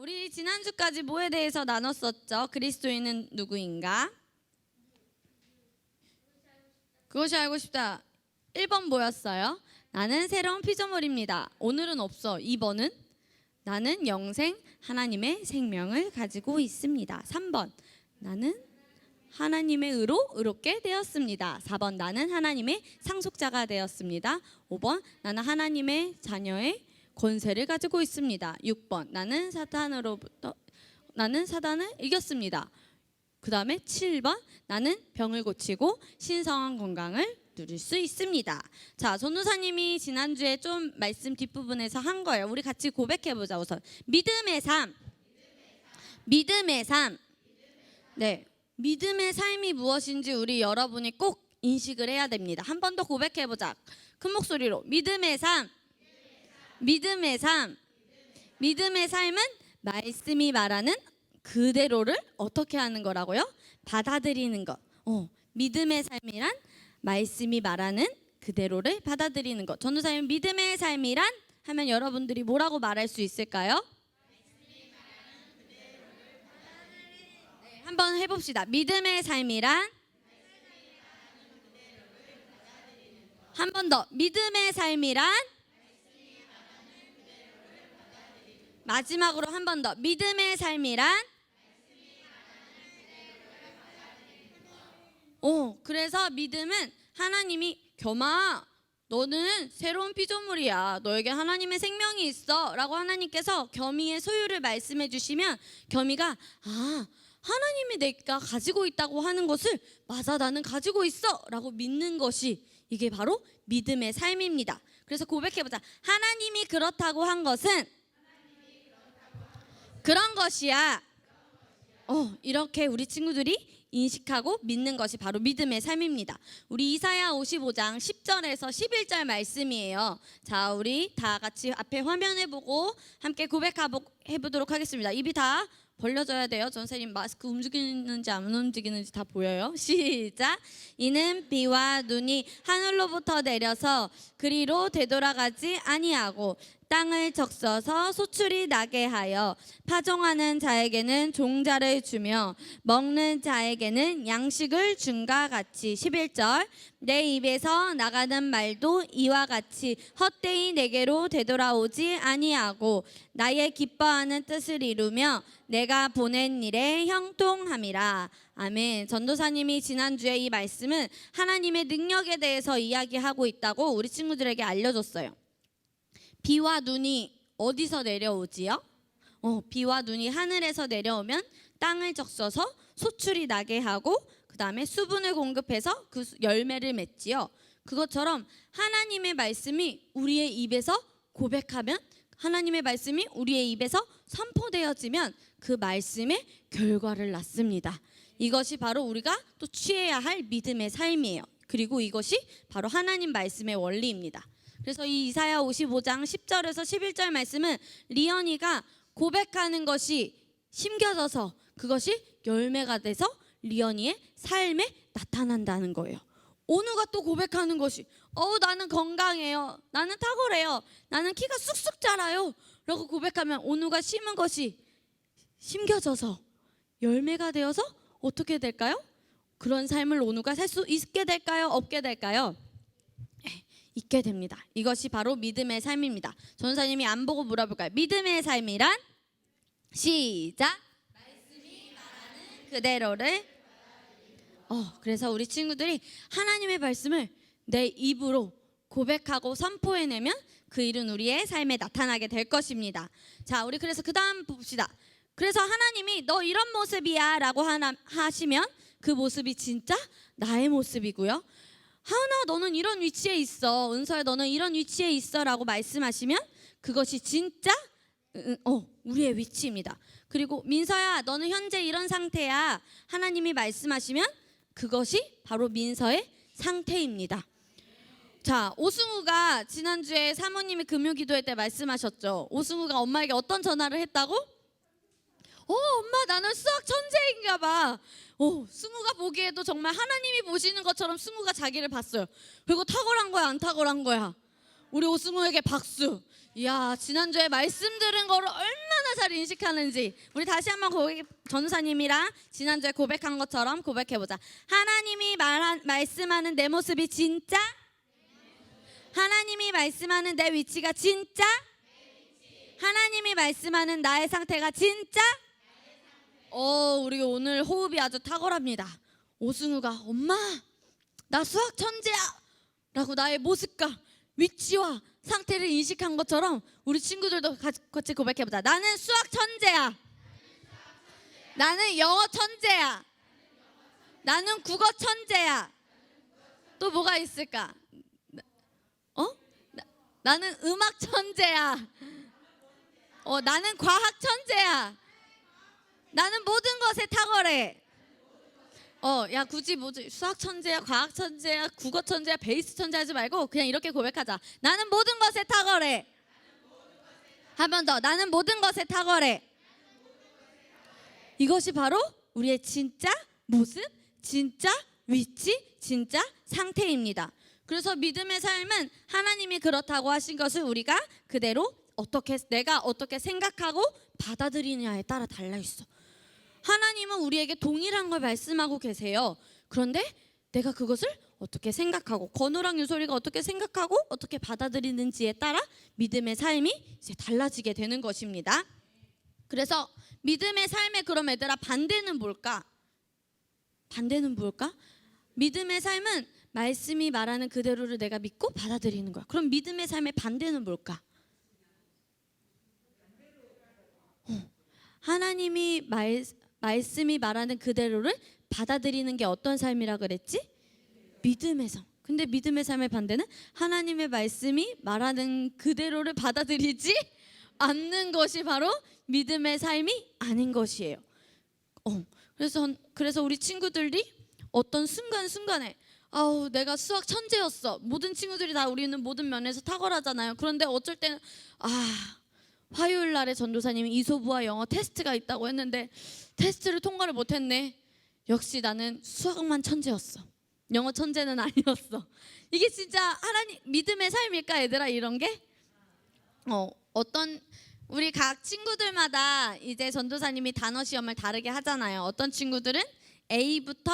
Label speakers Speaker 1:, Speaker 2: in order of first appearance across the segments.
Speaker 1: 우리 지난주까지 뭐에 대해서 나눴었죠? 그리스도인은 누구인가? 그것이 알고 싶다. 1번 뭐였어요? 나는 새로운 피조물입니다. 오늘은 없어. 2번은 나는 영생 하나님의 생명을 가지고 있습니다. 3번 나는 하나님의 의로 의롭게 되었습니다. 4번 나는 하나님의 상속자가 되었습니다. 5번 나는 하나님의 자녀의 권세를 가지고 있습니다. 6번 나는 사단을 이겼습니다. 그 다음에 7번 나는 병을 고치고 신성한 건강을 누릴 수 있습니다. 자, 전도사님이 지난주에 좀 말씀 뒷부분에서 한 거예요. 우리 같이 고백해보자. 우선 믿음의 삶. 네, 믿음의 삶이 무엇인지 우리 여러분이 꼭 인식을 해야 됩니다. 한 번 더 고백해보자. 큰 목소리로. 믿음의 삶은 말씀이 말하는 그대로를 어떻게 하는 거라고요? 받아들이는 것. 믿음의 삶이란 말씀이 말하는 그대로를 받아들이는 것. 전도사님, 믿음의 삶이란 하면 여러분들이 뭐라고 말할 수 있을까요? 네, 한번 해봅시다. 믿음의 삶이란 한 번 더. 믿음의 삶이란 마지막으로 한 번 더. 믿음의 삶이란 그래서 믿음은 하나님이 겸아 너는 새로운 피조물이야. 너에게 하나님의 생명이 있어 라고 하나님께서 겸이의 소유를 말씀해 주시면 겸이가 하나님이 내가 가지고 있다고 하는 것을 맞아 나는 가지고 있어 라고 믿는 것이 이게 바로 믿음의 삶입니다. 그래서 고백해보자. 하나님이 그렇다고 한 것은 그런 것이야. 이렇게 우리 친구들이 인식하고 믿는 것이 바로 믿음의 삶입니다. 우리 이사야 55장 10절에서 11절 말씀이에요. 자, 우리 다 같이 앞에 화면을 보고 함께 고백해보도록 하겠습니다. 입이 다 벌려져야 돼요. 전사님 마스크 움직이는지 안 움직이는지 다 보여요. 시작. 이는 비와 눈이 하늘로부터 내려서 그리로 되돌아가지 아니하고 땅을 적셔서 소출이 나게 하여 파종하는 자에게는 종자를 주며 먹는 자에게는 양식을 준과 같이. 11절. 내 입에서 나가는 말도 이와 같이 헛되이 내게로 되돌아오지 아니하고 나의 기뻐하는 뜻을 이루며 내가 보낸 일에 형통함이라. 아멘. 전도사님이 지난주에 이 말씀은 하나님의 능력에 대해서 이야기하고 있다고 우리 친구들에게 알려줬어요. 비와 눈이 어디서 내려오지요? 비와 눈이 하늘에서 내려오면 땅을 적셔서 소출이 나게 하고 그 다음에 수분을 공급해서 그 열매를 맺지요. 그것처럼 하나님의 말씀이 우리의 입에서 고백하면 하나님의 말씀이 우리의 입에서 선포되어지면 그 말씀의 결과를 낳습니다. 이것이 바로 우리가 또 취해야 할 믿음의 삶이에요. 그리고 이것이 바로 하나님 말씀의 원리입니다. 그래서 이 이사야 55장 10절에서 11절 말씀은 리언이가 고백하는 것이 심겨져서 그것이 열매가 돼서 리언이의 삶에 나타난다는 거예요. 오누가 또 고백하는 것이 나는 건강해요. 나는 탁월해요. 나는 키가 쑥쑥 자라요. 라고 고백하면 오누가 심은 것이 심겨져서 열매가 되어서 어떻게 될까요? 그런 삶을 오누가 살 수 있게 될까요? 없게 될까요? 있게 됩니다. 이것이 바로 믿음의 삶입니다. 전사님이 안 보고 물어볼까요? 믿음의 삶이란? 시작. 말씀이 말하는 그대로를. 그래서 우리 친구들이 하나님의 말씀을 내 입으로 고백하고 선포해내면 그 일은 우리의 삶에 나타나게 될 것입니다. 자, 우리 그래서 그 다음 봅시다. 그래서 하나님이 너 이런 모습이야 라고 하시면 그 모습이 진짜 나의 모습이고요. 하은아 너는 이런 위치에 있어. 은서야 너는 이런 위치에 있어 라고 말씀하시면 그것이 진짜 우리의 위치입니다. 그리고 민서야 너는 현재 이런 상태야. 하나님이 말씀하시면 그것이 바로 민서의 상태입니다. 자, 오승우가 지난주에 사모님이 금요기도회 때 말씀하셨죠. 오승우가 엄마에게 어떤 전화를 했다고? 엄마 나는 수학 천재인가 봐. 승우가 보기에도 정말 하나님이 보시는 것처럼 승우가 자기를 봤어요. 그리고 탁월한 거야 안 탁월한 거야? 우리 오승우에게 박수. 이야, 지난주에 말씀 들은 거를 얼마나 잘 인식하는지. 우리 다시 한번 전사님이랑 지난주에 고백한 것처럼 고백해보자. 하나님이 말씀하는 내 모습이 진짜? 하나님이 말씀하는 내 위치가 진짜? 하나님이 말씀하는 나의 상태가 진짜? 우리 오늘 호흡이 아주 탁월합니다. 오승우가 엄마 나 수학 천재야 라고 나의 모습과 위치와 상태를 인식한 것처럼 우리 친구들도 같이 고백해보자. 나는 수학 천재야. 나는 영어 천재야. 나는 국어 천재야. 또 뭐가 있을까? 나는 음악 천재야. 나는 과학 천재야. 나는 모든 것에 탁월해. 야 굳이 뭐지 수학 천재야, 과학 천재야, 국어 천재야, 베이스 천재 하지 말고 그냥 이렇게 고백하자. 나는 모든 것에 탁월해. 한 번 더. 나는 모든 것에 탁월해. 이것이 바로 우리의 진짜 모습, 진짜 위치, 진짜 상태입니다. 그래서 믿음의 삶은 하나님이 그렇다고 하신 것을 우리가 그대로 내가 어떻게 생각하고 받아들이느냐에 따라 달라 있어. 하나님은 우리에게 동일한 걸 말씀하고 계세요. 그런데 내가 그것을 어떻게 생각하고 건우랑 유솔이가 어떻게 생각하고 어떻게 받아들이는지에 따라 믿음의 삶이 이제 달라지게 되는 것입니다. 그래서 믿음의 삶의 그럼 얘들아 반대는 뭘까? 반대는 뭘까? 믿음의 삶은 말씀이 말하는 그대로를 내가 믿고 받아들이는 거야. 그럼 믿음의 삶의 반대는 뭘까? 하나님이 말씀이 말하는 그대로를 받아들이는 게 어떤 삶이라 그랬지? 믿음의 삶. 근데 믿음의 삶의 반대는 하나님의 말씀이 말하는 그대로를 받아들이지 않는 것이 바로 믿음의 삶이 아닌 것이에요. 그래서 우리 친구들이 어떤 순간순간에 내가 수학 천재였어. 모든 친구들이 다 우리는 모든 면에서 탁월하잖아요. 그런데 어쩔 때는 화요일 날에 전도사님이 이소부와 영어 테스트가 있다고 했는데 테스트를 통과를 못했네. 역시 나는 수학만 천재였어. 영어 천재는 아니었어. 이게 진짜 하나님 믿음의 삶일까 얘들아 이런 게? 우리 각 친구들마다 이제 전도사님이 단어 시험을 다르게 하잖아요. 어떤 친구들은 A부터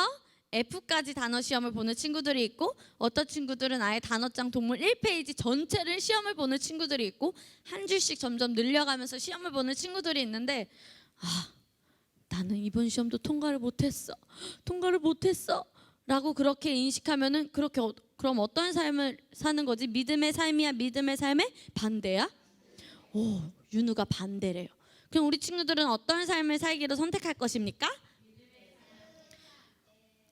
Speaker 1: F까지 단어 시험을 보는 친구들이 있고 어떤 친구들은 아예 단어장 동물 1페이지 전체를 시험을 보는 친구들이 있고 한 줄씩 점점 늘려가면서 시험을 보는 친구들이 있는데 나는 이번 시험도 통과를 못했어 라고 그렇게 인식하면은 그럼 어떤 삶을 사는 거지? 믿음의 삶이야? 믿음의 삶의 반대야? 윤우가 반대래요. 그럼 우리 친구들은 어떤 삶을 살기로 선택할 것입니까?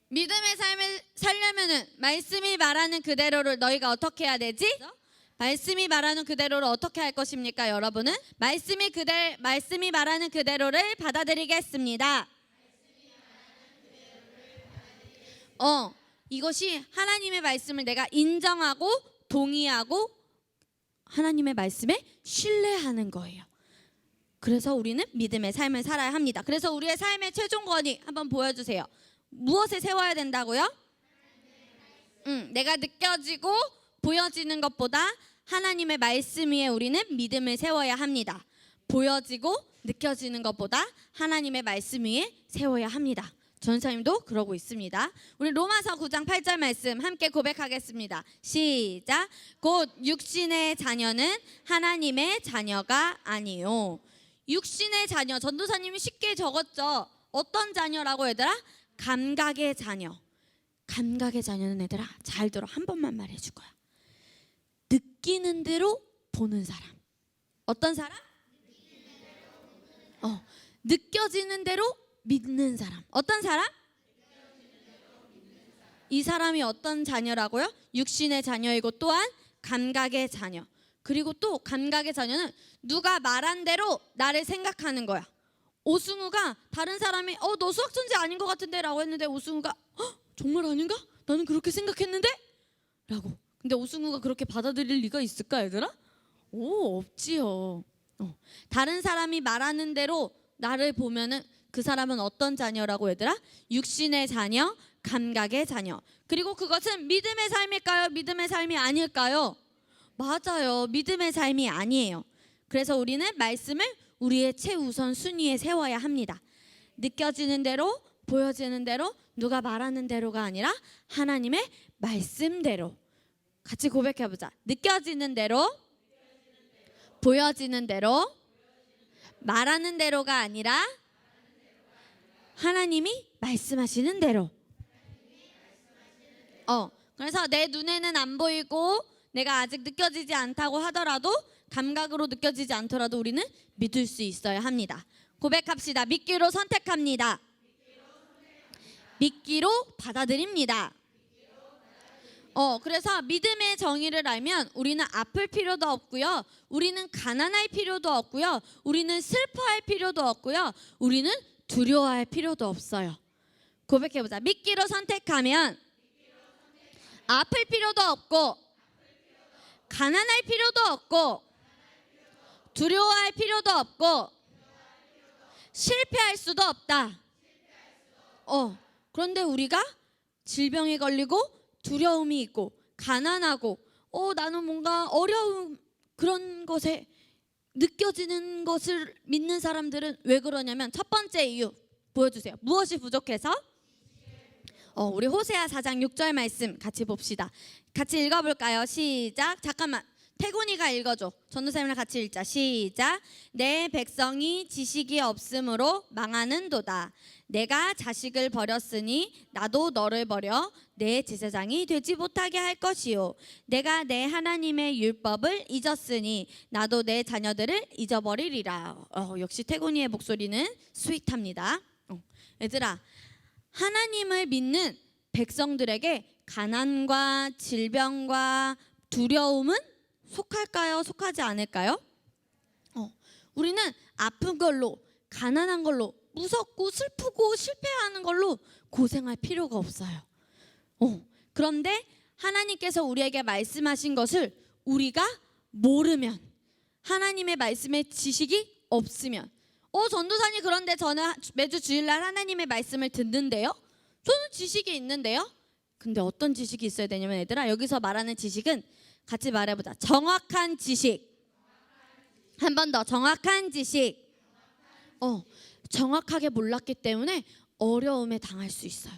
Speaker 1: 믿음의 삶을 살려면은 말씀이 말하는 그대로를 너희가 어떻게 해야 되지? 말씀이 말하는 그대로를 어떻게 할 것입니까, 여러분은? 말씀이 말하는 그대로를 받아들이겠습니다. 이것이 하나님의 말씀을 내가 인정하고 동의하고 하나님의 말씀에 신뢰하는 거예요. 그래서 우리는 믿음의 삶을 살아야 합니다. 그래서 우리의 삶의 최종 권위 한번 보여주세요. 무엇에 세워야 된다고요? 내가 느껴지고 보여지는 것보다 하나님의 말씀 위에 우리는 믿음을 세워야 합니다. 보여지고 느껴지는 것보다 하나님의 말씀 위에 세워야 합니다. 전사님도 그러고 있습니다. 우리 로마서 9장 8절 말씀 함께 고백하겠습니다. 시작. 곧 육신의 자녀는 하나님의 자녀가 아니요. 육신의 자녀, 전도사님이 쉽게 적었죠. 어떤 자녀라고 얘들아? 감각의 자녀. 감각의 자녀는 얘들아 잘 들어. 한 번만 말해줄 거야. 느끼는 대로 보는 사람. 어떤 사람? 느껴지는 대로 믿는 사람. 어떤 사람? 이 사람이 어떤 자녀라고요? 육신의 자녀이고 또한 감각의 자녀. 그리고 또 감각의 자녀는 누가 말한 대로 나를 생각하는 거야. 오승우가 다른 사람이 너 수학 천재 아닌 것 같은데 라고 했는데 오승우가 정말 아닌가? 나는 그렇게 생각했는데? 라고. 근데 오승우가 그렇게 받아들일 리가 있을까 얘들아? 없지요. 다른 사람이 말하는 대로 나를 보면은 그 사람은 어떤 자녀라고 얘들아? 육신의 자녀, 감각의 자녀. 그리고 그것은 믿음의 삶일까요? 믿음의 삶이 아닐까요? 맞아요. 믿음의 삶이 아니에요. 그래서 우리는 말씀을 우리의 최우선 순위에 세워야 합니다. 느껴지는 대로, 보여지는 대로, 누가 말하는 대로가 아니라 하나님의 말씀대로. 같이 고백해보자. 느껴지는 대로, 보여지는 대로, 말하는 대로가 아니라 하나님이 말씀하시는 대로. 그래서 내 눈에는 안 보이고 내가 아직 느껴지지 않다고 하더라도, 감각으로 느껴지지 않더라도 우리는 믿을 수 있어야 합니다. 고백합시다. 믿기로 선택합니다. 믿기로 받아들입니다. 그래서 믿음의 정의를 알면 우리는 아플 필요도 없고요. 우리는 가난할 필요도 없고요. 우리는 슬퍼할 필요도 없고요. 우리는 두려워할 필요도 없어요. 고백해보자. 믿기로 선택하면 아플 필요도 없고, 가난할 필요도 없고, 두려워할 필요도 없고, 실패할 수도 없다. 그런데 우리가 질병에 걸리고 두려움이 있고 가난하고 나는 뭔가 어려움, 그런 것에 느껴지는 것을 믿는 사람들은 왜 그러냐면, 첫 번째 이유 보여주세요. 무엇이 부족해서? 우리 호세아 4장 6절 말씀 같이 봅시다. 같이 읽어볼까요? 시작. 잠깐만, 태곤이가 읽어줘. 전도사님이랑 같이 읽자. 시작. 내 백성이 지식이 없으므로 망하는도다. 내가 자식을 버렸으니 나도 너를 버려 내 제사장이 되지 못하게 할 것이요. 내가 내 하나님의 율법을 잊었으니 나도 내 자녀들을 잊어버리리라. 역시 태곤이의 목소리는 스윗합니다. 얘들아, 하나님을 믿는 백성들에게 가난과 질병과 두려움은 속할까요? 속하지 않을까요? 우리는 아픈 걸로, 가난한 걸로, 무섭고 슬프고 실패하는 걸로 고생할 필요가 없어요. 그런데 하나님께서 우리에게 말씀하신 것을 우리가 모르면, 하나님의 말씀의 지식이 없으면, 전도사님, 그런데 저는 매주 주일날 하나님의 말씀을 듣는데요? 저는 지식이 있는데요? 근데 어떤 지식이 있어야 되냐면, 얘들아, 여기서 말하는 지식은 같이 말해보자. 정확한 지식. 한 번 더. 정확한 지식. 정확하게 몰랐기 때문에 어려움에 당할 수 있어요.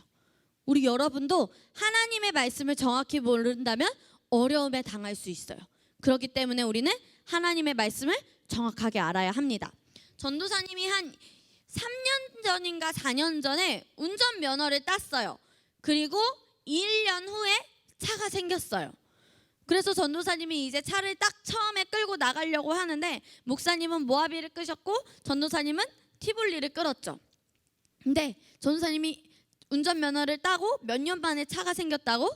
Speaker 1: 우리 여러분도 하나님의 말씀을 정확히 모른다면 어려움에 당할 수 있어요. 그렇기 때문에 우리는 하나님의 말씀을 정확하게 알아야 합니다. 전도사님이 한 3년 전인가 4년 전에 운전면허를 땄어요. 그리고 1년 후에 차가 생겼어요. 그래서 전도사님이 이제 차를 딱 처음에 끌고 나가려고 하는데, 목사님은 모하비를 끄셨고 전도사님은 티볼리를 끌었죠. 근데 전도사님이 운전면허를 따고 몇 년 만에 차가 생겼다고?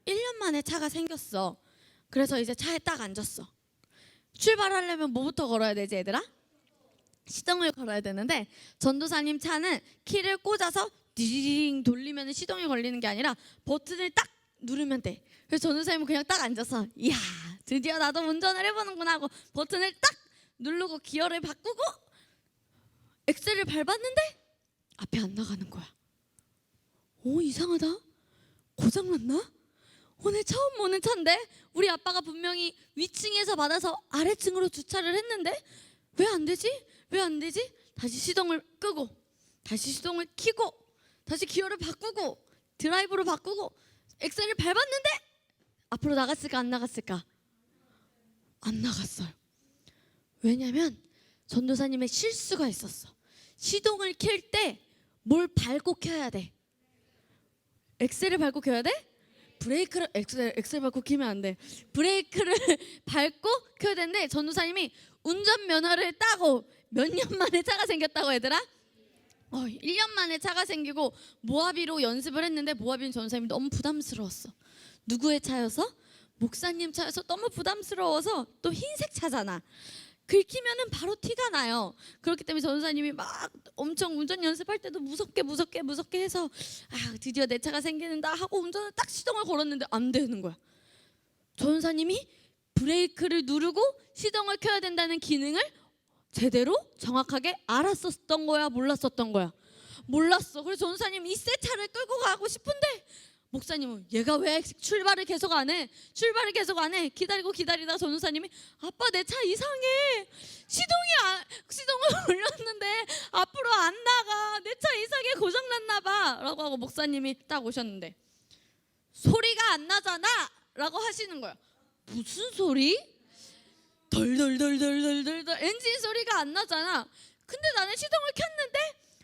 Speaker 1: 1년 만에 차가 생겼어. 그래서 이제 차에 딱 앉았어. 출발하려면 뭐부터 걸어야 되지, 얘들아? 시동을 걸어야 되는데, 전도사님 차는 키를 꽂아서 디링 돌리면 시동이 걸리는 게 아니라 버튼을 딱 누르면 돼. 그래서 전도사님은 그냥 딱 앉아서, 이야, 드디어 나도 운전을 해보는구나 하고 버튼을 딱 누르고 기어를 바꾸고 엑셀을 밟았는데 앞에 안 나가는 거야. 이상하다. 고장났나? 오늘 처음 보는 차인데 우리 아빠가 분명히 위층에서 받아서 아래층으로 주차를 했는데 왜 안 되지? 왜 안 되지? 다시 시동을 끄고, 다시 시동을 켜고, 다시 기어를 바꾸고, 드라이브로 바꾸고 엑셀을 밟았는데 앞으로 나갔을까 안 나갔을까? 안 나갔어요. 왜냐면 전도사님의 실수가 있었어. 시동을 켤 때 뭘 밟고 켜야 돼? 엑셀을 밟고 켜야 돼? 브레이크를 엑셀 밟고 켜면 안 돼. 브레이크를 밟고 켜야 되는데, 전도사님이 운전면허를 따고 몇 년 만에 차가 생겼다고, 얘들아? 1년 만에 차가 생기고 모하비로 연습을 했는데, 모하비는 전도사님이 너무 부담스러웠어. 누구의 차여서? 목사님 차여서 너무 부담스러워서. 또 흰색 차잖아. 긁히면은 바로 티가 나요. 그렇기 때문에 전도사님이 막 엄청 운전 연습할 때도 무섭게 해서 드디어 내 차가 생기는다 하고 운전을 딱 시동을 걸었는데 안 되는 거야. 전도사님이 브레이크를 누르고 시동을 켜야 된다는 기능을 제대로 정확하게 알았었던 거야, 몰랐었던 거야? 몰랐어. 그래서 전도사님 이 새 차를 끌고 가고 싶은데 목사님은 얘가 왜 출발을 계속 안 해? 출발을 계속 안 해? 기다리다 전도사님이 아빠 내 차 이상해. 시동을 올렸는데 앞으로 안 나가. 내 차 이상해 고장났나 봐. 라고 하고 목사님이 딱 오셨는데 소리가 안 나잖아. 라고 하시는 거야. 무슨 소리? 덜덜덜덜덜덜 엔진 소리가 안 나잖아. 근데 나는 시동을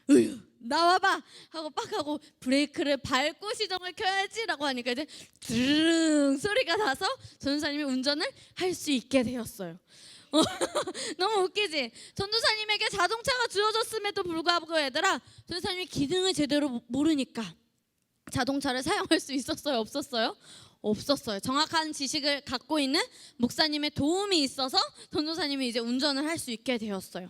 Speaker 1: 켰는데 나와봐 하고 빡 하고 브레이크를 밟고 시동을 켜야지 라고 하니까 이제 드릉 소리가 나서 전도사님이 운전을 할 수 있게 되었어요. 너무 웃기지? 전도사님에게 자동차가 주어졌음에도 불구하고 얘들아, 전도사님이 기능을 제대로 모르니까 자동차를 사용할 수 있었어요? 없었어요? 없었어요. 정확한 지식을 갖고 있는 목사님의 도움이 있어서 전도사님이 이제 운전을 할 수 있게 되었어요.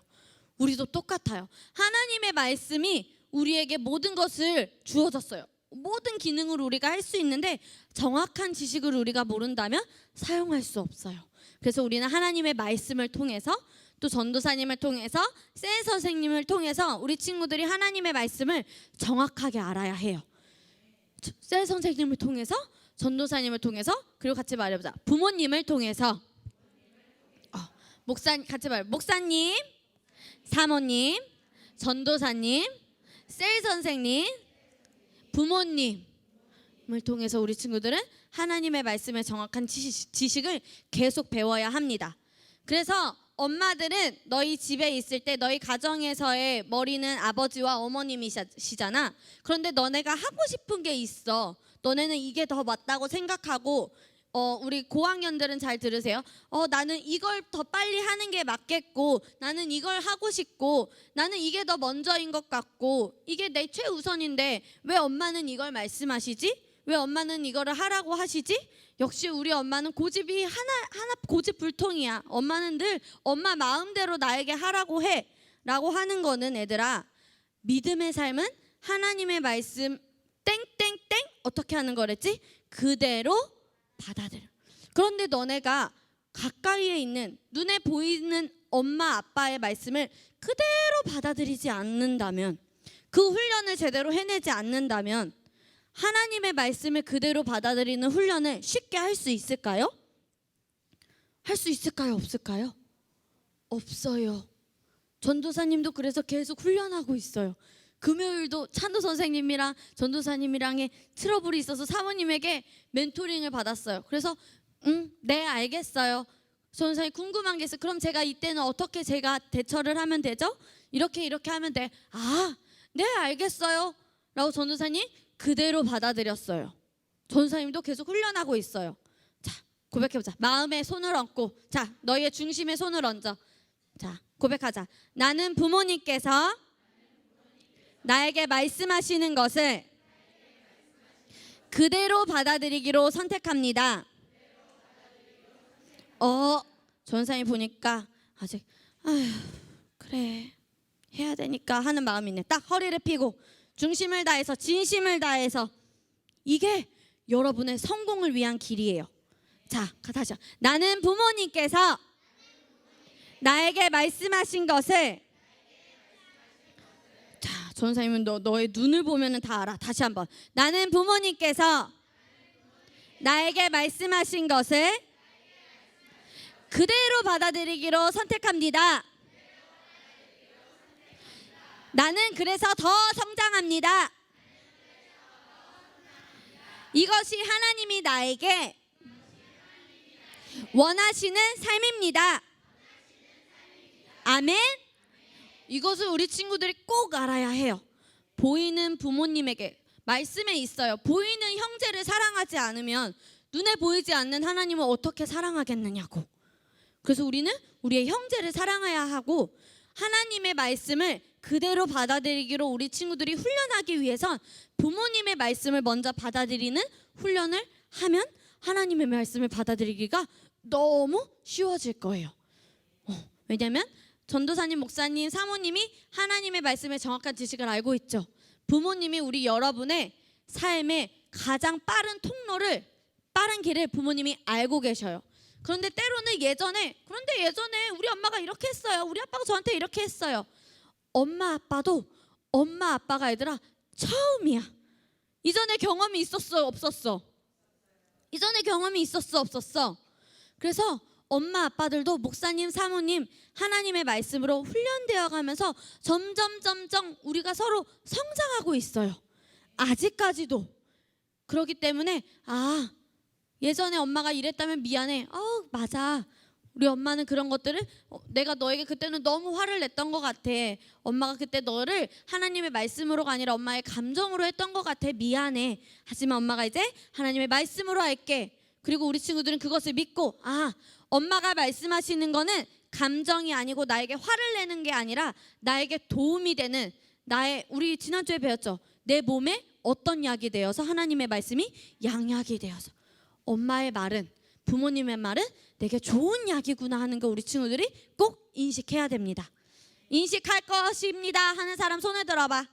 Speaker 1: 우리도 똑같아요. 하나님의 말씀이 우리에게 모든 것을 주어졌어요. 모든 기능을 우리가 할 수 있는데 정확한 지식을 우리가 모른다면 사용할 수 없어요. 그래서 우리는 하나님의 말씀을 통해서 또 전도사님을 통해서 셀 선생님을 통해서 우리 친구들이 하나님의 말씀을 정확하게 알아야 해요. 셀 선생님을 통해서 전도사님을 통해서 그리고 같이 말해보자. 부모님을 통해서 같이 말해. 목사님, 사모님, 전도사님, 셀 선생님, 부모님을 통해서 우리 친구들은 하나님의 말씀의 정확한 지식을 계속 배워야 합니다. 그래서 엄마들은 너희 집에 있을 때 너희 가정에서의 머리는 아버지와 어머님이시잖아. 그런데 너네가 하고 싶은 게 있어. 너네는 이게 더 맞다고 생각하고 우리 고학년들은 잘 들으세요. 나는 이걸 더 빨리 하는 게 맞겠고 나는 이걸 하고 싶고 나는 이게 더 먼저인 것 같고 이게 내 최우선인데 왜 엄마는 이걸 말씀하시지? 왜 엄마는 이거를 하라고 하시지? 역시 우리 엄마는 고집이 하나 고집불통이야. 엄마는 늘 엄마 마음대로 나에게 하라고 해 라고 하는 거는 얘들아, 믿음의 삶은 하나님의 말씀 땡땡땡 어떻게 하는 거랬지? 그대로 받아들여. 그런데 너네가 가까이에 있는 눈에 보이는 엄마 아빠의 말씀을 그대로 받아들이지 않는다면, 그 훈련을 제대로 해내지 않는다면 하나님의 말씀을 그대로 받아들이는 훈련을 쉽게 할 수 있을까요? 할 수 있을까요? 없을까요? 없어요. 전도사님도 그래서 계속 훈련하고 있어요. 금요일도 찬도 선생님이랑 전도사님이랑의 트러블이 있어서 사모님에게 멘토링을 받았어요. 그래서 네 알겠어요. 전도사님 궁금한 게 있어요. 그럼 제가 이때는 어떻게 제가 대처를 하면 되죠? 이렇게 하면 돼. 네 알겠어요 라고 전도사님 그대로 받아들였어요. 전도사님도 계속 훈련하고 있어요. 자, 고백해보자. 마음에 손을 얹고, 자, 너희의 중심에 손을 얹어. 자, 고백하자. 나는 부모님께서 나에게 말씀하시는 것을 그대로 받아들이기로 선택합니다. 전도사님 보니까 아직 그래 해야 되니까 하는 마음이 있네. 딱 허리를 펴고 중심을 다해서 진심을 다해서, 이게 여러분의 성공을 위한 길이에요. 자, 다시. 나는 부모님께서 나에게 말씀하신 것을, 자, 전사님은 너의 눈을 보면은 다 알아. 다시 한번. 나는 부모님께서 나에게 말씀하신 것을 그대로 받아들이기로 선택합니다. 나는 그래서 더 성장합니다. 이것이 하나님이 나에게 원하시는 삶입니다. 아멘. 이것을 우리 친구들이 꼭 알아야 해요. 보이는 부모님에게 말씀에 있어요. 보이는 형제를 사랑하지 않으면 눈에 보이지 않는 하나님을 어떻게 사랑하겠느냐고. 그래서 우리는 우리의 형제를 사랑해야 하고, 하나님의 말씀을 그대로 받아들이기로 우리 친구들이 훈련하기 위해선 부모님의 말씀을 먼저 받아들이는 훈련을 하면 하나님의 말씀을 받아들이기가 너무 쉬워질 거예요. 왜냐하면 전도사님, 목사님, 사모님이 하나님의 말씀의 정확한 지식을 알고 있죠. 부모님이 우리 여러분의 삶의 가장 빠른 통로를, 빠른 길을 부모님이 알고 계셔요. 그런데 때로는 예전에 우리 엄마가 이렇게 했어요. 우리 아빠가 저한테 이렇게 했어요. 엄마 아빠가 얘들아 처음이야. 이전에 경험이 있었어, 없었어? 이전에 경험이 있었어, 없었어? 그래서 엄마 아빠들도 목사님, 사모님 하나님의 말씀으로 훈련되어 가면서 점점 우리가 서로 성장하고 있어요. 아직까지도. 그렇기 때문에 예전에 엄마가 이랬다면 미안해. 맞아. 우리 엄마는 그런 것들을 내가 너에게 그때는 너무 화를 냈던 것 같아. 엄마가 그때 너를 하나님의 말씀으로가 아니라 엄마의 감정으로 했던 것 같아. 미안해. 하지만 엄마가 이제 하나님의 말씀으로 할게. 그리고 우리 친구들은 그것을 믿고 엄마가 말씀하시는 거는 감정이 아니고 나에게 화를 내는 게 아니라 나에게 도움이 되는 우리 지난주에 배웠죠. 내 몸에 어떤 약이 되어서 하나님의 말씀이 양약이 되어서 엄마의 말은 부모님의 말은 내게 좋은 약이구나 하는 거 우리 친구들이 꼭 인식해야 됩니다. 인식할 것입니다 하는 사람 손을 들어봐.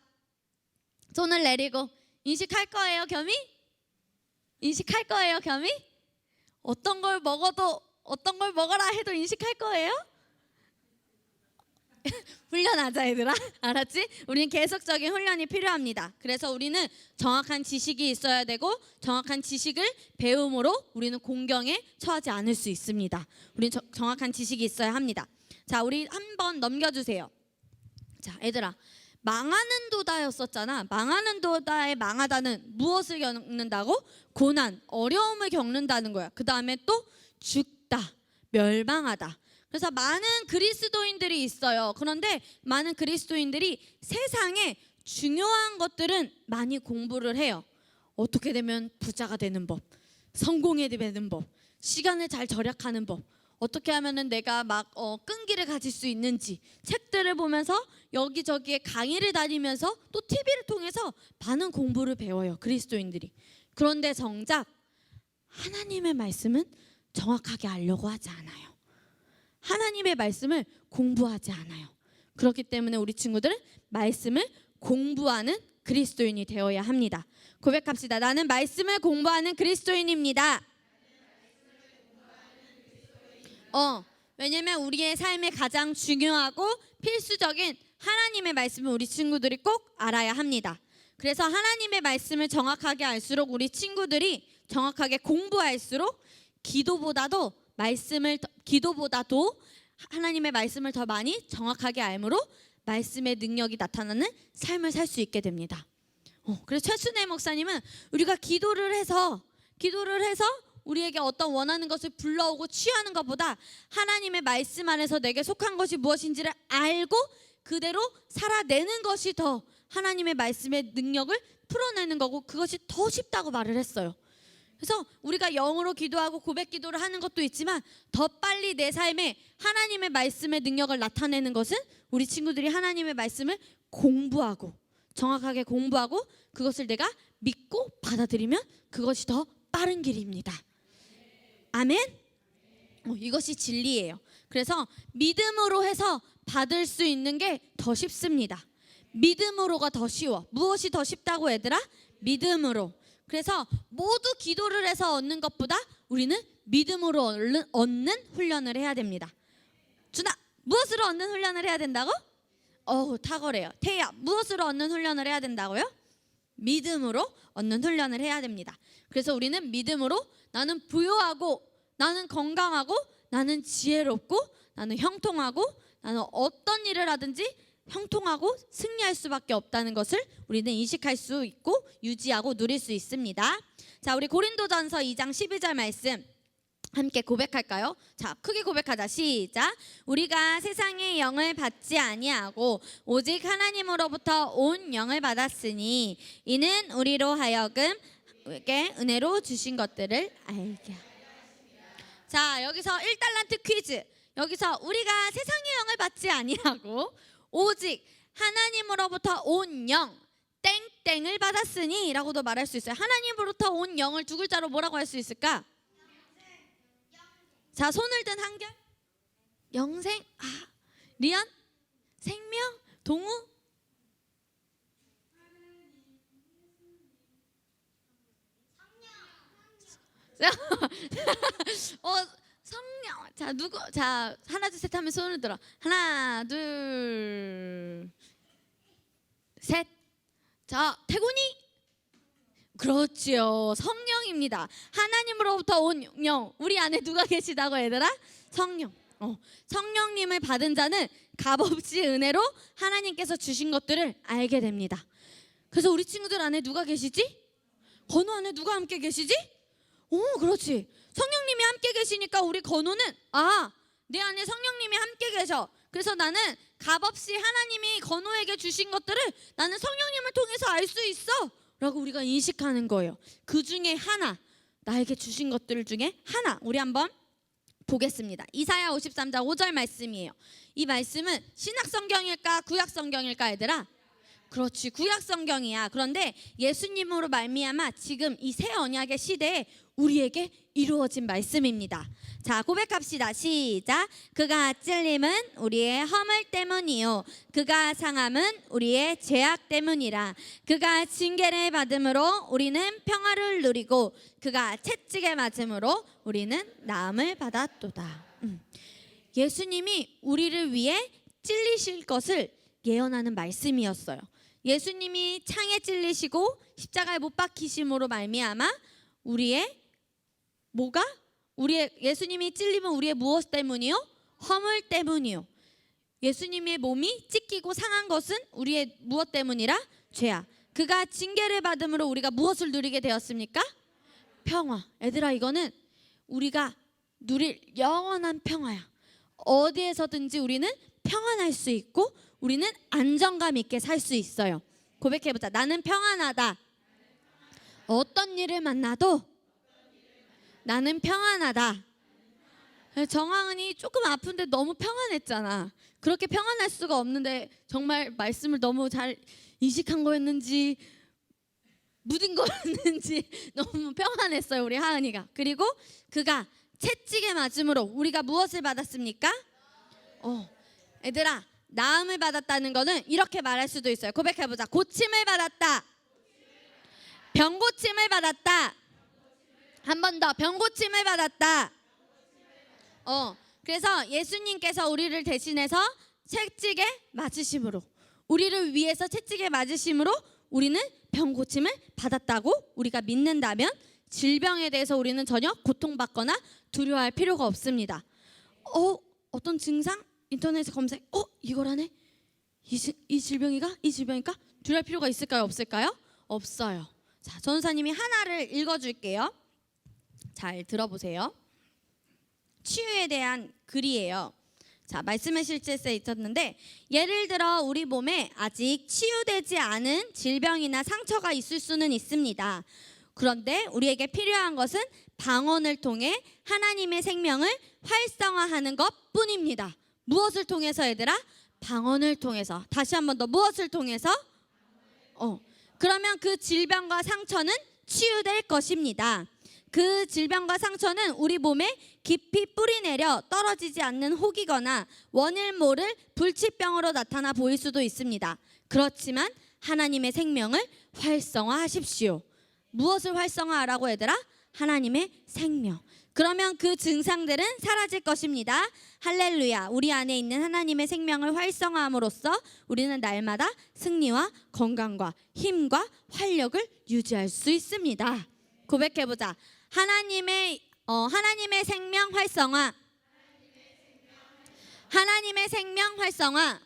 Speaker 1: 손을 내리고 인식할 거예요 겸이? 인식할 거예요 겸이? 어떤 걸 먹어라 해도 인식할 거예요? 훈련하자 얘들아. 알았지? 우리는 계속적인 훈련이 필요합니다. 그래서 우리는 정확한 지식이 있어야 되고 정확한 지식을 배움으로 우리는 공경에 처하지 않을 수 있습니다. 우리는 정확한 지식이 있어야 합니다. 자, 우리 한번 넘겨주세요. 자, 얘들아, 망하는 도다였었잖아. 망하는 도다의 망하다는 무엇을 겪는다고? 고난, 어려움을 겪는다는 거야. 그 다음에 또 죽다, 멸망하다. 그래서 많은 그리스도인들이 있어요. 그런데 많은 그리스도인들이 세상에 중요한 것들은 많이 공부를 해요. 어떻게 되면 부자가 되는 법, 성공해야 되는 법, 시간을 잘 절약하는 법, 어떻게 하면은 내가 막 끈기를 가질 수 있는지 책들을 보면서 여기저기에 강의를 다니면서 또 TV를 통해서 많은 공부를 배워요. 그리스도인들이. 그런데 정작 하나님의 말씀은 정확하게 알려고 하지 않아요. 하나님의 말씀을 공부하지 않아요. 그렇기 때문에 우리 친구들은 말씀을 공부하는 그리스도인이 되어야 합니다. 고백합시다. 나는 말씀을 공부하는 그리스도인입니다. 왜냐면 우리의 삶에 가장 중요하고 필수적인 하나님의 말씀을 우리 친구들이 꼭 알아야 합니다. 그래서 하나님의 말씀을 정확하게 알수록 우리 친구들이 정확하게 공부할수록 기도보다도 하나님의 말씀을 더 많이 정확하게 알므로 말씀의 능력이 나타나는 삶을 살 수 있게 됩니다. 그래서 최순애 목사님은 우리가 기도를 해서 우리에게 어떤 원하는 것을 불러오고 취하는 것보다 하나님의 말씀 안에서 내게 속한 것이 무엇인지를 알고 그대로 살아내는 것이 더 하나님의 말씀의 능력을 풀어내는 거고 그것이 더 쉽다고 말을 했어요. 그래서 우리가 영어로 기도하고 고백 기도를 하는 것도 있지만 더 빨리 내 삶에 하나님의 말씀의 능력을 나타내는 것은 우리 친구들이 하나님의 말씀을 공부하고 정확하게 공부하고 그것을 내가 믿고 받아들이면 그것이 더 빠른 길입니다. 아멘? 이것이 진리예요. 그래서 믿음으로 해서 받을 수 있는 게 더 쉽습니다. 믿음으로가 더 쉬워. 무엇이 더 쉽다고 얘들아? 믿음으로. 그래서 모두 기도를 해서 얻는 것보다 우리는 믿음으로 얻는 훈련을 해야 됩니다. 준아, 무엇으로 얻는 훈련을 해야 된다고? 탁월해요. 태야, 무엇으로 얻는 훈련을 해야 된다고요? 믿음으로 얻는 훈련을 해야 됩니다. 그래서 우리는 믿음으로 나는 부유하고 나는 건강하고 나는 지혜롭고 나는 형통하고 나는 어떤 일을 하든지 형통하고 승리할 수밖에 없다는 것을 우리는 인식할 수 있고 유지하고 누릴 수 있습니다. 자, 우리 고린도전서 2장 12절 말씀 함께 고백할까요? 자, 크게 고백하자. 시작. 우리가 세상의 영을 받지 아니하고 오직 하나님으로부터 온 영을 받았으니 이는 우리로 하여금 우리에게 은혜로 주신 것들을 알게. 자, 여기서 1달란트 퀴즈. 여기서 우리가 세상의 영을 받지 아니하고 오직 하나님으로부터 온 영 땡땡을 받았으니 라고도 말할 수 있어요. 하나님으로부터 온 영을 두 글자로 뭐라고 할 수 있을까? 자, 손을 든 한결, 영생, 리안, 생명, 동우. 성령. 자, 누구? 자, 하나 둘 셋 하면 손을 들어. 하나 둘 셋. 자, 태곤이. 그렇지요. 성령입니다. 하나님으로부터 온 영. 우리 안에 누가 계시다고 얘들아? 성령. 성령님을 받은 자는 값없이 은혜로 하나님께서 주신 것들을 알게 됩니다. 그래서 우리 친구들 안에 누가 계시지? 건우 안에 누가 함께 계시지? 그렇지. 성령님이 함께 계시니까 우리 건우는 내 안에 성령님이 함께 계셔. 그래서 나는 값없이 하나님이 건우에게 주신 것들을 나는 성령님을 통해서 알 수 있어 라고 우리가 인식하는 거예요. 그 중에 하나, 나에게 주신 것들 중에 하나, 우리 한번 보겠습니다. 이사야 53장 5절 말씀이에요. 이 말씀은 신약 성경일까 구약 성경일까 얘들아? 그렇지, 구약 성경이야. 그런데 예수님으로 말미암아 지금 이 새 언약의 시대에 우리에게 이루어진 말씀입니다. 자, 고백합시다. 시작. 그가 찔림은 우리의 허물 때문이요 그가 상함은 우리의 죄악 때문이라. 그가 징계를 받음으로 우리는 평화를 누리고 그가 채찍에 맞음으로 우리는 나음을 받았도다. 예수님이 우리를 위해 찔리실 것을 예언하는 말씀이었어요. 예수님이 창에 찔리시고 십자가에 못 박히심으로 말미암아 예수님이 찔림은 우리의 무엇 때문이요? 허물 때문이요. 예수님의 몸이 찢기고 상한 것은 우리의 무엇 때문이라? 죄야. 그가 징계를 받음으로 우리가 무엇을 누리게 되었습니까? 평화. 얘들아, 이거는 우리가 누릴 영원한 평화야. 어디에서든지 우리는 평안할 수 있고 우리는 안정감 있게 살 수 있어요. 고백해보자. 나는 평안하다. 어떤 일을 만나도 나는 평안하다. 정황은이 조금 아픈데 너무 평안했잖아. 그렇게 평안할 수가 없는데 정말 말씀을 너무 잘 인식한 거였는지 묻은 거였는지 너무 평안했어요, 우리 하은이가. 그리고 그가 채찍에 맞음으로 우리가 무엇을 받았습니까? 얘들아, 나음을 받았다는 거는 이렇게 말할 수도 있어요. 고백해보자. 고침을 받았다. 병고침을 받았다. 한 번 더. 병고침을 받았다. 그래서 예수님께서 우리를 대신해서 채찍에 맞으심으로, 우리를 위해서 채찍에 맞으심으로 우리는 병고침을 받았다고 우리가 믿는다면 질병에 대해서 우리는 전혀 고통받거나 두려워할 필요가 없습니다. 어떤 증상? 인터넷에 검색. 이거라네? 이 질병이가? 이 질병일까? 두려워할 필요가 있을까요? 없을까요? 없어요. 자, 전도사님이 하나를 읽어줄게요. 잘 들어보세요. 치유에 대한 글이에요. 자, 말씀의 실제에 있었는데, 예를 들어 우리 몸에 아직 치유되지 않은 질병이나 상처가 있을 수는 있습니다. 그런데 우리에게 필요한 것은 방언을 통해 하나님의 생명을 활성화하는 것뿐입니다. 무엇을 통해서 얘들아? 방언을 통해서. 다시 한 번 더. 무엇을 통해서? 그러면 그 질병과 상처는 치유될 것입니다. 그 질병과 상처는 우리 몸에 깊이 뿌리내려 떨어지지 않는 혹이거나 원인 모를 불치병으로 나타나 보일 수도 있습니다. 그렇지만 하나님의 생명을 활성화하십시오. 무엇을 활성화하라고 얘들아? 하나님의 생명. 그러면 그 증상들은 사라질 것입니다. 할렐루야. 우리 안에 있는 하나님의 생명을 활성화함으로써 우리는 날마다 승리와 건강과 힘과 활력을 유지할 수 있습니다. 고백해보자. 하나님의 생명 활성화. 하나님의 생명 활성화.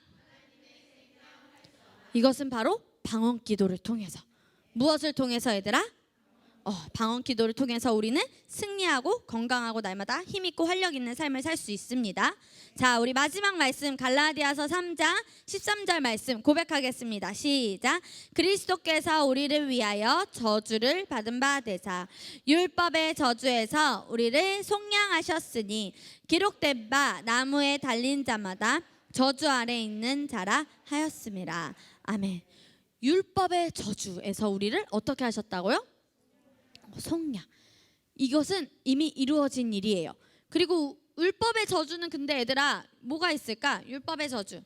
Speaker 1: 이것은 바로 방언 기도를 통해서. 무엇을 통해서 얘들아? 방언 기도를 통해서 우리는 승리하고 건강하고 날마다 힘있고 활력 있는 삶을 살 수 있습니다. 자, 우리 마지막 말씀 갈라디아서 3장 13절 말씀 고백하겠습니다. 시작. 그리스도께서 우리를 위하여 저주를 받은 바 되사 율법의 저주에서 우리를 속량하셨으니 기록된 바 나무에 달린 자마다 저주 아래 있는 자라 하였음이라. 아멘. 율법의 저주에서 우리를 어떻게 하셨다고요? 속량. 이것은 이미 이루어진 일이에요. 그리고 율법의 저주는 근데 얘들아 뭐가 있을까? 율법의 저주.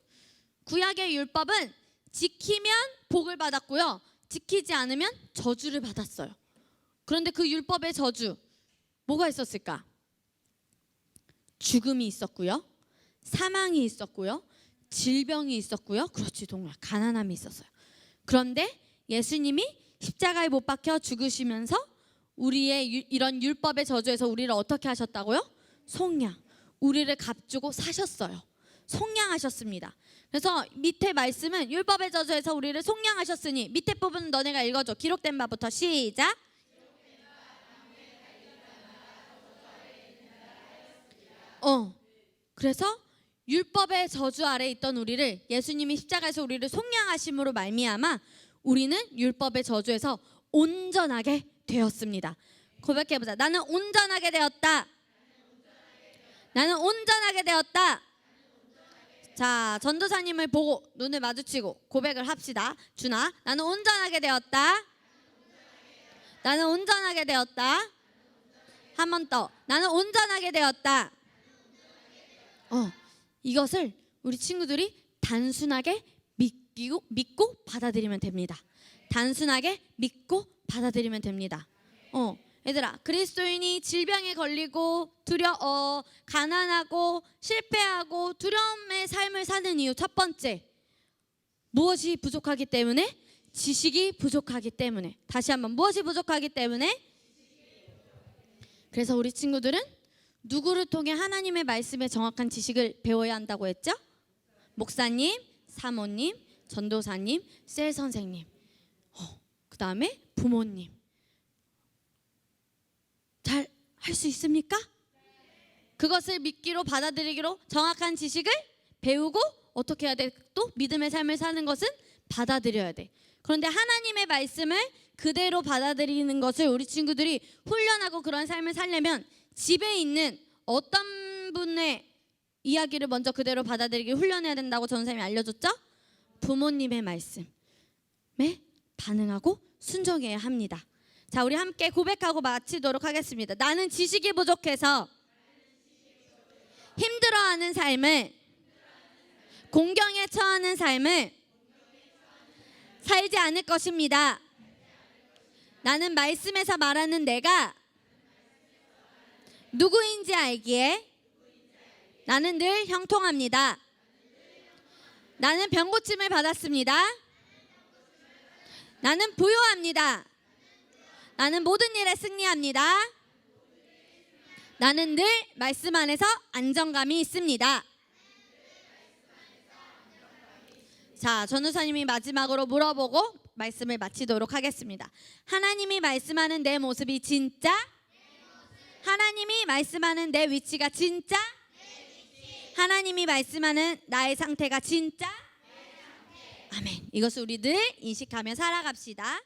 Speaker 1: 구약의 율법은 지키면 복을 받았고요. 지키지 않으면 저주를 받았어요. 그런데 그 율법의 저주 뭐가 있었을까? 죽음이 있었고요. 사망이 있었고요. 질병이 있었고요. 그렇지, 동물. 가난함이 있었어요. 그런데 예수님이 십자가에 못 박혀 죽으시면서 우리의 이런 율법의 저주에서 우리를 어떻게 하셨다고요? 속량. 우리를 값주고 사셨어요. 속량하셨습니다. 그래서 밑에 말씀은 율법의 저주에서 우리를 속량하셨으니, 밑에 부분 너네가 읽어줘. 기록된 바부터 시작. 그래서 율법의 저주 아래 있던 우리를 예수님이 십자가에서 우리를 속량하심으로 말미암아 우리는 율법의 저주에서 온전하게 되었습니다. 고백해보자. 나는 온전하게 되었다. 나는 온전하게 되었다. 자, 전도사님을 보고 눈을 마주치고 고백을 합시다. 준아, 나는 온전하게 되었다. 나는 온전하게 되었다. 한 번 더. 나는 온전하게 되었다. 이것을 우리 친구들이 단순하게 믿고 받아들이면 됩니다. 단순하게 믿고 받아들이면 됩니다. 얘들아, 그리스도인이 질병에 걸리고 가난하고 실패하고 두려움의 삶을 사는 이유 첫 번째, 무엇이 부족하기 때문에? 지식이 부족하기 때문에. 다시 한번, 무엇이 부족하기 때문에? 그래서 우리 친구들은 누구를 통해 하나님의 말씀의 정확한 지식을 배워야 한다고 했죠? 목사님, 사모님, 전도사님, 셀 선생님, 그 다음에 부모님. 잘 할 수 있습니까? 그것을 믿기로 받아들이기로 정확한 지식을 배우고 어떻게 해야 돼? 또 믿음의 삶을 사는 것은 받아들여야 돼. 그런데 하나님의 말씀을 그대로 받아들이는 것을 우리 친구들이 훈련하고 그런 삶을 살려면 집에 있는 어떤 분의 이야기를 먼저 그대로 받아들이기 훈련해야 된다고 전선생님이 알려줬죠? 부모님의 말씀에 반응하고 순종해야 합니다. 자, 우리 함께 고백하고 마치도록 하겠습니다. 나는 지식이 부족해서 힘들어하는 삶을, 공경에 처하는 삶을 살지 않을 것입니다. 나는 말씀에서 말하는 내가 누구인지 알기에 나는 늘 형통합니다. 나는 병고침을 받았습니다. 나는 부요합니다. 나는 모든 일에 승리합니다. 나는 늘 말씀 안에서 안정감이 있습니다. 자, 전우사님이 마지막으로 물어보고 말씀을 마치도록 하겠습니다. 하나님이 말씀하는 내 모습이 진짜? 하나님이 말씀하는 내 위치가 진짜? 하나님이 말씀하는 나의 상태가 진짜? 아멘. 이것을 우리 늘 인식하며 살아갑시다.